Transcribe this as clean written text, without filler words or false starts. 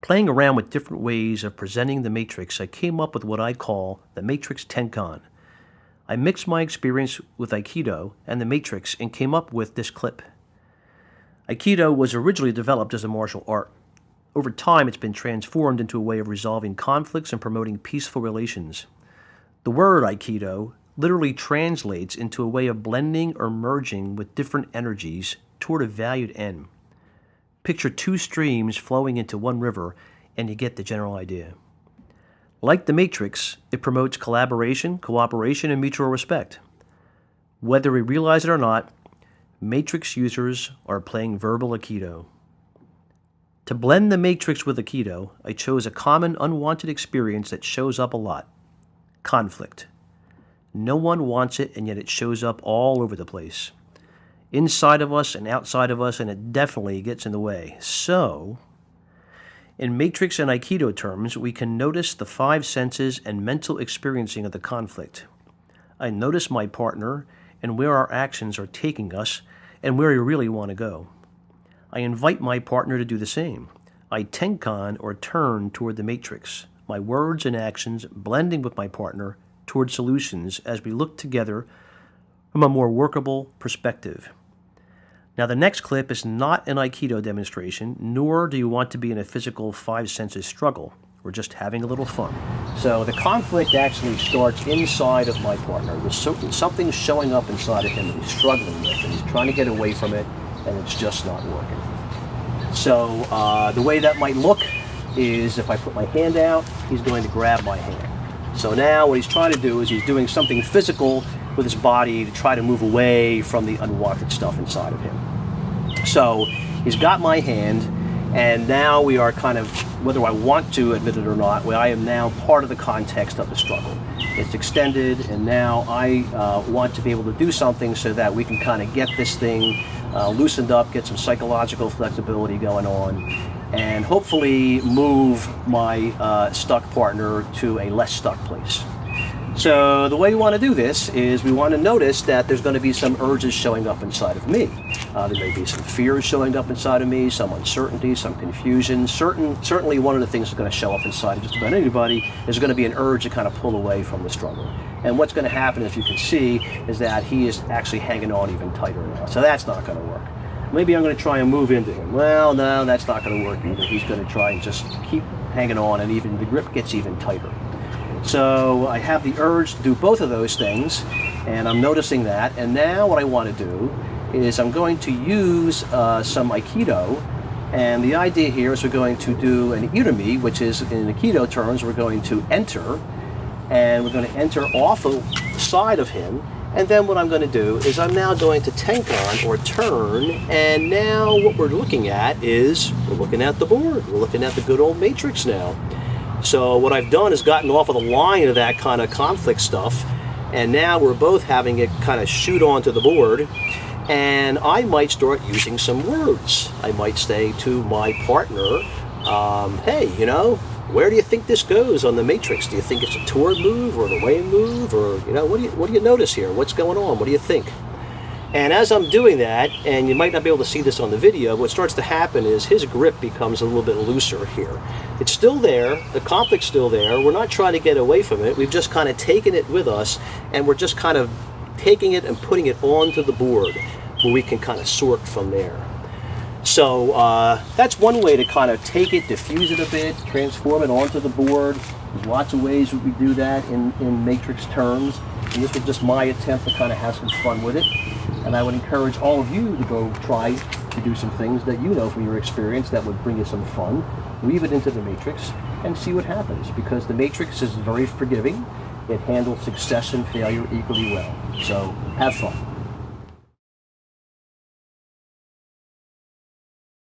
Playing around with different ways of presenting the matrix, I came up with what I call the Matrix Tenkan. I mixed my experience with aikido and the matrix and came up with this clip. Aikido was originally developed as a martial art. Over time, it's been transformed into a way of resolving conflicts and promoting peaceful relations. The word aikido literally translates into a way of blending or merging with different energies toward a valued end. Picture two streams flowing into one river, and you get the general idea. Like the Matrix, it promotes collaboration, cooperation, and mutual respect. Whether we realize it or not, Matrix users are playing verbal aikido. To blend the Matrix with aikido, I chose a common unwanted experience that shows up a lot: conflict. No one wants it, and yet it shows up all over the place. Inside of us and outside of us, and it definitely gets in the way. So, in Matrix and Aikido terms, we can notice the five senses and mental experiencing of the conflict. I notice my partner and where our actions are taking us and where we really want to go. I invite my partner to do the same. I tenkan or turn toward the Matrix, my words and actions blending with my partner toward solutions as we look together from a more workable perspective. Now, the next clip is not an Aikido demonstration, nor do you want to be in a physical five senses struggle. We're just having a little fun. So the conflict actually starts inside of my partner. There's something showing up inside of him that he's struggling with, and he's trying to get away from it, and it's just not working. So the way that might look is if I put my hand out, he's going to grab my hand. So now what he's trying to do is he's doing something physical with his body to try to move away from the unwanted stuff inside of him. So he's got my hand, and now we are kind of, whether I want to admit it or not, I am now part of the context of the struggle. It's extended, and now I want to be able to do something so that we can kind of get this thing loosened up, get some psychological flexibility going on, and hopefully move my stuck partner to a less stuck place. So the way we want to do this is we want to notice that there's going to be some urges showing up inside of me. There may be some fears showing up inside of me, some uncertainty, some confusion. Certainly one of the things that's going to show up inside of just about anybody is going to be an urge to kind of pull away from the struggle. And what's going to happen, as you can see, is that he is actually hanging on even tighter now. So that's not going to work. Maybe I'm going to try and move into him. Well, no, that's not going to work either. He's going to try and just keep hanging on, and even the grip gets even tighter. So I have the urge to do both of those things, and I'm noticing that. And now what I want to do is I'm going to use some Aikido, and the idea here is we're going to do an irumi, which is, in Aikido terms, we're going to enter, and we're going to enter off the side of him. And then what I'm going to do is I'm now going to tenkan or turn, and now what we're looking at is we're looking at the board. We're looking at the good old Matrix now. So what I've done is gotten off of the line of that kind of conflict stuff, and now we're both having it kind of shoot onto the board, and I might start using some words. I might say to my partner, hey, you know, where do you think this goes on the Matrix? Do you think it's a toward move or an away move, or, you know, what do you notice here? What's going on? What do you think? And as I'm doing that, and you might not be able to see this on the video, what starts to happen is his grip becomes a little bit looser here. It's still there, the conflict's still there, we're not trying to get away from it, we've just kind of taken it with us, and we're just kind of taking it and putting it onto the board, where we can kind of sort from there. So that's one way to kind of take it, diffuse it a bit, transform it onto the board. There's lots of ways that we do that in Matrix terms, and this was just my attempt to kind of have some fun with it. And I would encourage all of you to go try to do some things that you know from your experience that would bring you some fun. Weave it into the Matrix and see what happens, because the Matrix is very forgiving. It handles success and failure equally well. So have fun.